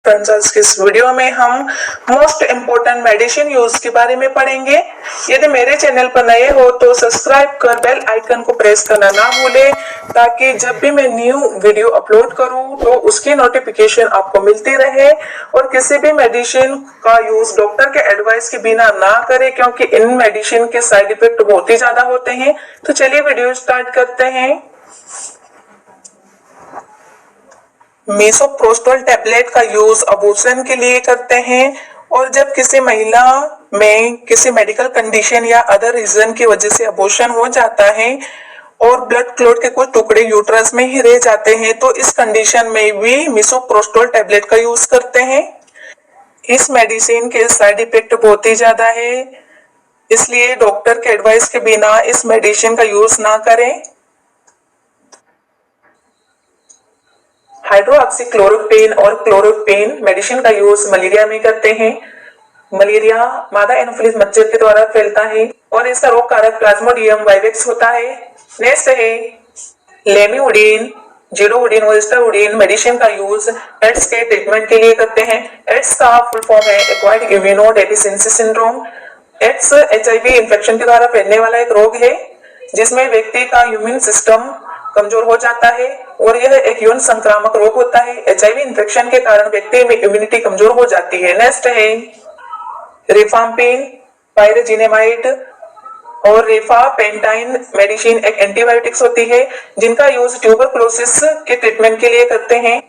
Friends, आज के इस वीडियो में हम मोस्ट इम्पोर्टेंट मेडिसिन यूज के बारे में पढ़ेंगे। यदि मेरे चैनल पर नए हो तो सब्सक्राइब कर बेल आइकन को प्रेस करना ना भूलें, ताकि जब भी मैं न्यू वीडियो अपलोड करूं तो उसकी नोटिफिकेशन आपको मिलती रहे। और किसी भी मेडिसिन का यूज डॉक्टर के एडवाइस के बिना ना करें, क्योंकि इन मेडिसिन के साइड इफेक्ट बहुत ही ज्यादा होते हैं। तो चलिए वीडियो स्टार्ट करते हैं। मिसोप्रोस्टोल टैबलेट का यूज अबॉर्शन के लिए करते हैं, और जब किसी महिला में किसी मेडिकल कंडीशन या अदर रीजन की वजह से अबॉर्शन हो जाता है और ब्लड क्लॉट के कुछ टुकड़े यूट्रस में ही रह जाते हैं, तो इस कंडीशन में भी मिसोप्रोस्टोल टैबलेट का यूज करते हैं। इस मेडिसिन के साइड इफेक्ट बहुत ही ज्यादा है, इसलिए डॉक्टर के एडवाइस के बिना इस मेडिसिन का यूज ना करें। हाइड्रोक्सीक्लोरोक्विन और क्लोरोक्विन मेडिसिन का यूज मलेरिया में करते हैं। मलेरिया मादा एनोफिलिस मच्छर के द्वारा फैलता है और इसका रोग कारक प्लाज्मोडियम वाइवेक्स होता है। नेक्स्ट है लेमिउडिन, जीरोउडिन और स्टाउडिन मेडिसिन का यूज एड्स के ट्रीटमेंट के लिए करते हैं। एड्स का फुल फॉर्म है acquired immunodeficiency syndrome. AIDS HIV infection के द्वारा फैलने वाला एक रोग है, जिसमें व्यक्ति का इम्यून सिस्टम कमजोर हो जाता है और यह एक यौन संक्रामक रोग होता है। एचआईवी इन्फेक्शन के कारण व्यक्ति में इम्यूनिटी कमजोर हो जाती है। नेक्स्ट है रिफाम्पिन, पायरेजिनेमाइड और रिफापेंटाइन मेडिसिन एक एंटीबायोटिक्स होती है, जिनका यूज ट्यूबरकुलोसिस के ट्रीटमेंट के लिए करते हैं।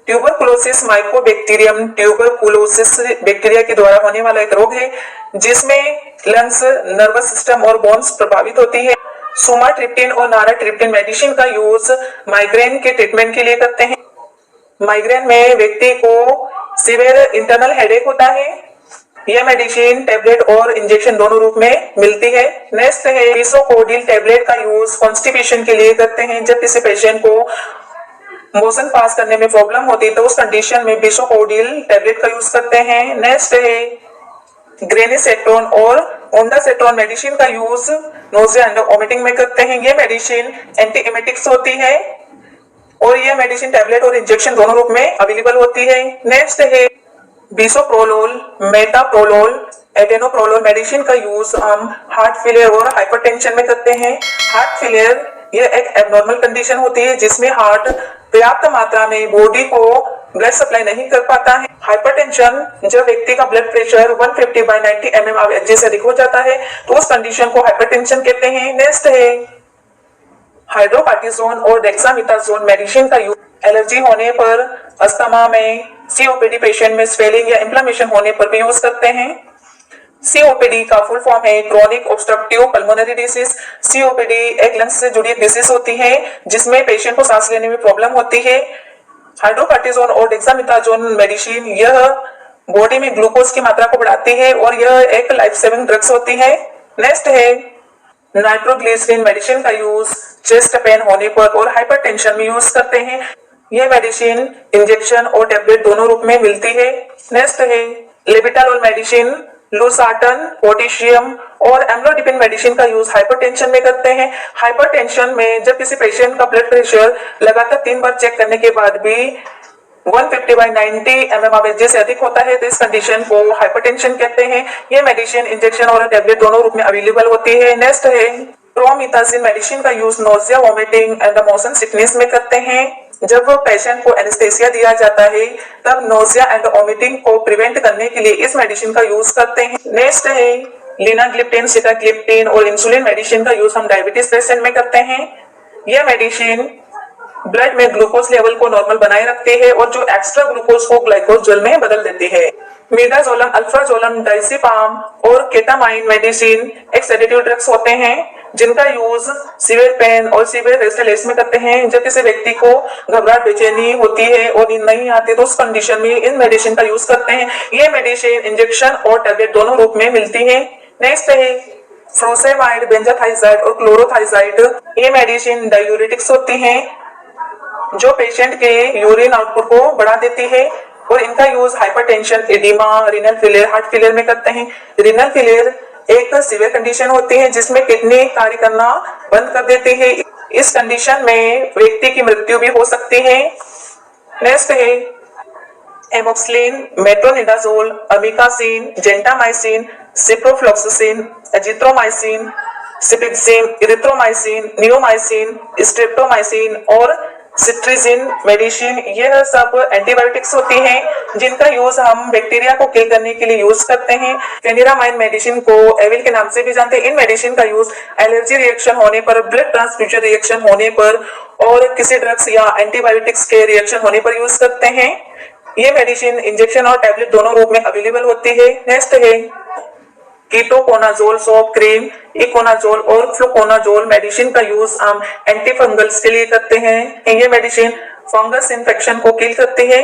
ट्यूबरकुलोसिस माइकोबैक्टीरियम ट्यूबरकुलोसिस बैक्टीरिया के द्वारा होने वाला एक रोग है, जिसमें लंग्स, नर्वस सिस्टम और बोन्स प्रभावित होती है। सुमाट्रिप्टिन और नाराट्रिप्टिन मेडिसिन का यूज माइग्रेन के ट्रीटमेंट के लिए करते हैं। माइग्रेन में व्यक्ति को सीवियर इंटरनल हेडेक होता है। यह मेडिसिन टैबलेट और इंजेक्शन दोनों रूप में मिलती है। नेक्स्ट है बिसोकोडिल टैबलेट का यूज कॉन्स्टिपेशन के लिए करते हैं। जब किसी पेशेंट को मोशन पास करने में प्रॉब्लम होती है तो उस कंडीशन में बिसोकोडिल टैबलेट का यूज करते हैं। नेक्स्ट है ग्रेनिसेट्रोन और ओंडासेट्रोन मेडिसिन का यूज नोजिया एंड वोमिटिंग में करते हैं। ये मेडिसिन एंटी एमेटिक्स होती है और ये मेडिसिन टैबलेट और इंजेक्शन दोनों रूप में अवेलेबल होती है। नेक्स्ट है बिसोप्रोलोल, मेटाप्रोलोल, एटेनोप्रोलोल मेडिसिन का यूज हम हार्ट फेलियर और हाइपरटेंशन में करते हैं। हार्ट फेलियर यह एक एबनॉर्मल कंडीशन होती है, जिसमें हार्ट पर्याप्त मात्रा में बॉडी को ब्लड सप्लाई नहीं कर पाता है। हाइपरटेंशन जब व्यक्ति का ब्लड प्रेशर 150/90 mmHg से अधिक हो जाता है तो उस कंडीशन को हाइपरटेंशन कहते हैं। नेक्स्ट है हाइड्रोकार्टिसोन और डेक्सामेथासोन मेडिसिन का यूज एलर्जी होने पर, अस्थमा में, सीओपीडी पेशेंट में स्वेलिंग या इन्फ्लेमेशन होने पर भी यूज करते हैं। सीओपीडी का फुल फॉर्म है chronic obstructive pulmonary disease. COPD एक लंग्स से जुड़ी डिसीज होती है, जिसमें पेशेंट को सांस लेने में प्रॉब्लम होती है। हाइड्रोकार्टिसोन और डेक्सामेथासोन मेडिसिन यह बॉडी में ग्लूकोज की मात्रा को बढ़ाती है और यह एक लाइफ सेविंग ड्रग्स होती है। नेक्स्ट है नाइट्रोग्लिसरीन मेडिसिन का यूज चेस्ट पेन होने पर और हाइपरटेंशन में यूज करते हैं। यह मेडिसिन इंजेक्शन और टैबलेट दोनों रूप में मिलती है। नेक्स्ट है लेविटालोल मेडिसिन, लूसार्टन, पोटेशियम और एम्लोडिपिन मेडिसिन का यूज हाइपरटेंशन में करते हैं। हाइपरटेंशन में जब किसी पेशेंट का ब्लड प्रेशर लगातार 3 बार चेक करने के बाद भी 150/90 mmHg से अधिक होता है तो इस कंडीशन को हाइपरटेंशन कहते हैं। ये मेडिसिन इंजेक्शन और टैबलेट दोनों रूप में अवेलेबल होती है। नेक्स्ट है प्रोमिथाजिन मेडिसिन का use nausea, vomiting and motion sickness में करते हैं। जब पेशेंट को एनेस्थेसिया दिया जाता है तब नोजिया एंड वोमिटिंग को प्रिवेंट करने के लिए इस मेडिसिन का यूज करते हैं। नेक्स्ट है लिनाग्लिप्टिन, सिटाग्लिप्टिन और इंसुलिन मेडिसिन का यूज हम डायबिटीज पेशेंट में करते हैं। यह मेडिसिन ब्लड में ग्लूकोज लेवल को नॉर्मल बनाए रखते हैं और जो एक्स्ट्रा ग्लूकोज को ग्लाइकोज जल में बदल देते हैं। मिडाजोलम, अल्फ्राजोलम, डाइजिपाम और केटामाइन मेडिसिन एक सेडेटिव ड्रग्स होते हैं, जिनका यूज सीवियर पेन और सीवियर रेस्टलेस में करते हैं। जब किसी व्यक्ति को घबराहट, बेचैनी होती है और नींद नहीं आती तो उस कंडीशन में इन मेडिसिन का यूज करते हैं। ये मेडिसिन इंजेक्शन और टैबलेट दोनों रूप में मिलती है। नेक्स्ट है फ्रोसेमाइड, बेंजाथाइजाइड और क्लोरोथाइजाइड। ये मेडिसिन डायूरेटिक्स होती हैं जो पेशेंट के यूरिन आउटपुट को बढ़ा देती है और इनका use hypertension, oedema, renal failure, heart failure में करते हैं। रीनल फेलियर एक सीवियर कंडीशन होती है जिसमें किडनी कार्य करना बंद कर देती है। इस कंडीशन में व्यक्ति की मृत्यु भी हो सकती है। नेक्स्ट है amoxicillin, metronidazole, amikacin, gentamicin, ciprofloxacin, azithromycin, cefixime, erythromycin, neomycin, streptomycin और सिट्रिजिन मेडिसिन, यह सब एंटीबायोटिक्स होती हैं जिनका यूज हम बैक्टीरिया को किल करने के लिए यूज करते हैं। फेनिरामाइन मेडिसिन को एविल के नाम से भी जानते हैं। इन मेडिसिन का यूज एलर्जी रिएक्शन होने पर, ब्लड ट्रांसफ्यूजन रिएक्शन होने पर और किसी ड्रग्स या एंटीबायोटिक्स के रिएक्शन होने पर यूज करते हैं। ये मेडिसिन इंजेक्शन और टैबलेट दोनों रूप में अवेलेबल होती है। नेक्स्ट है कीटोकोनाजोल सॉफ्ट क्रीम, इकोनाजोल और फ्लुकोनाजोल मेडिसिन का यूज हम एंटी फंगल्स के लिए करते हैं। ये मेडिसिन फंगस इन्फेक्शन को किल करती है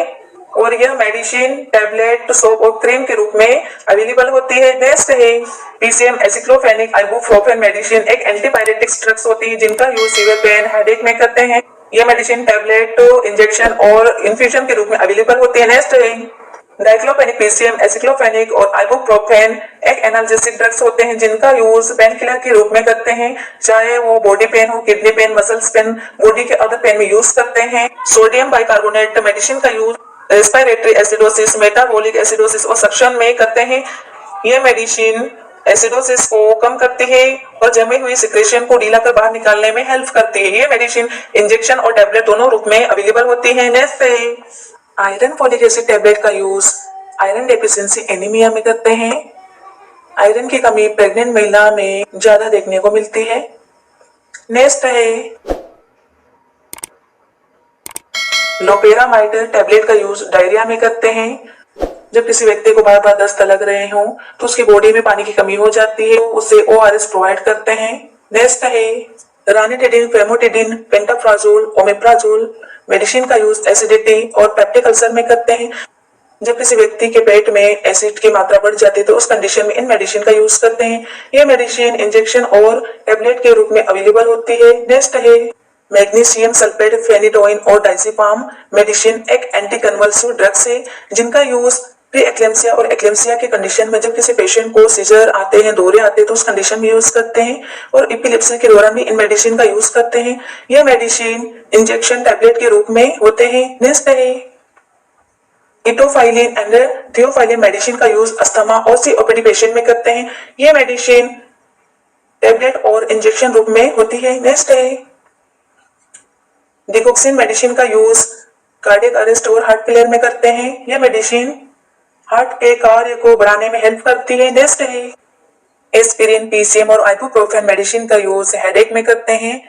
और यह मेडिसिन टैबलेट, सोप और क्रीम के रूप में अवेलेबल होती है। नेक्स्ट है पीसीएम एसिक्लोफेनिक आइबुप्रोफेन मेडिसिन, एक एंटीपायरेटिक्स ड्रग्स होती है जिनका यूज सीवियर पेन, हेडेक में करते हैं। यह मेडिसिन टैबलेट, इंजेक्शन और इन्फ्यूजन के रूप में अवेलेबल होती है। नेक्स्ट है डाइक्लोफेनिक, पीसीएम एसिक्लोफेनिक और आइबुप्रोफेन एक एनाल्जेसिक ड्रग्स होते हैं जिनका यूज पेन किलर के रूप में करते हैं, चाहे वो बॉडी पेन हो, kidney pain, muscles pain, body के अदर पेन में यूज करते हैं। सोडियम बाइकार्बोनेट मेडिसिन का use respiratory acidosis, metabolic acidosis और सक्शन में करते हैं। यह मेडिसिन एसिडोसिस को कम करती है और जमी हुई सिक्रेशन को ढीला कर बाहर निकालने में हेल्प करती है। ये मेडिसिन इंजेक्शन और टैबलेट दोनों रूप में अवेलेबल होती है। नेक्स्ट है आयरन फॉलिक एसिड टैबलेट का यूज आयरन डेफिशिएंसी एनीमिया में करते हैं। आयरन की कमी प्रेग्नेंट महिला में ज्यादा देखने को मिलती है। नेक्स्ट है लोपेरामाइड टैबलेट का यूज डायरिया में करते हैं। जब किसी व्यक्ति को बार बार दस्त लग रहे हो तो उसकी बॉडी में पानी की कमी हो जाती है, तो उसे ओआरएस प्रोवाइड करते हैं। नेक्स्ट है रानिटिडिन, फेमोटिडिन, पेंटाफ्राजोल, ओमेप्राजोल मेडिसिन का यूज एसिडिटी और पेप्टिक अल्सर में करते हैं। जब किसी व्यक्ति के पेट में एसिड की मात्रा बढ़ जाती है तो उस कंडीशन में इन मेडिसिन का यूज करते हैं। ये मेडिसिन इंजेक्शन और टैबलेट के रूप में अवेलेबल होती है। नेक्स्ट है मैग्नीशियम सल्फेट, फेनिटोइन और डाइजिपाम मेडिसिन एक एंटी कन्वल्सिव ड्रग्स है जिनका यूज प्री एक्लेम्सिया और एक्लेम्सिया के कंडीशन में, जब किसी पेशेंट को सीजर आते हैं, दौरे आते हैं तो उस कंडीशन में यूज करते हैं और एपिलेप्सी के दौरान भी इन मेडिसिन का यूज करते हैं। यह मेडिसिन इंजेक्शन टैबलेट के रूप में होते हैं। नेक्स्ट है इटोफाइलिन एंड थियोफाइलिन मेडिसिन का यूज अस्थमा और सीओपीडी पेशेंट में करते हैं। यह मेडिसिन टैबलेट और इंजेक्शन रूप में होती है। नेक्स्ट है डिगोक्सिन मेडिसिन का यूज कार्डियक अरेस्ट और हार्ट फेलियर में करते हैं। यह मेडिसिन हार्ट के कार्य को बढ़ाने में हेल्प करती है। नेक्स्ट है एस्पिरिन, पीसीएम और आइबुप्रोफेन मेडिसिन का यूज हेडेक में करते हैं।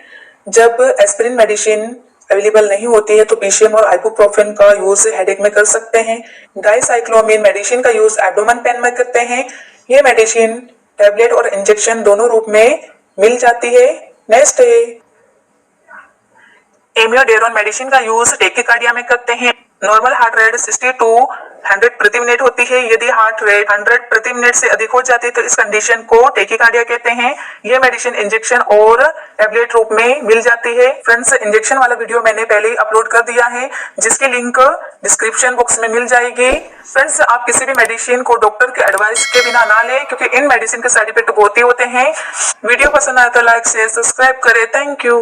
जब एस्पिरिन मेडिसिन अवेलेबल नहीं होती है तो पीसीएम और आइबुप्रोफेन का यूज हेडेक में कर सकते हैं। डाइसाइक्लोमिन मेडिसिन का यूज एब्डोमेन पेन में करते हैं। यह मेडिसिन टैबलेट और इंजेक्शन दोनों रूप में मिल जाती है। नेक्स्ट है एमियोडेरोन मेडिसिन का यूज टेकिकार्डिया में करते हैं। नॉर्मल हार्ट रेट 60 to 100 प्रति मिनट होती है। यदि हार्ट रेट 100 प्रति मिनट से अधिक हो जाती है तो इस कंडीशन को टेकिकार्डिया कहते हैं। यह मेडिसिन इंजेक्शन और टैबलेट रूप में मिल जाती है। फ्रेंड्स, इंजेक्शन वाला वीडियो मैंने पहले ही अपलोड कर दिया है जिसकी लिंक डिस्क्रिप्शन बॉक्स में मिल जाएगी। फ्रेंड्स, आप किसी भी मेडिसिन को डॉक्टर के एडवाइस के बिना ना लें क्योंकि इन मेडिसिन के साइड इफेक्ट बहुत ही होते हैं। वीडियो पसंद आए तो लाइक, शेयर, सब्सक्राइब करें। Thank you.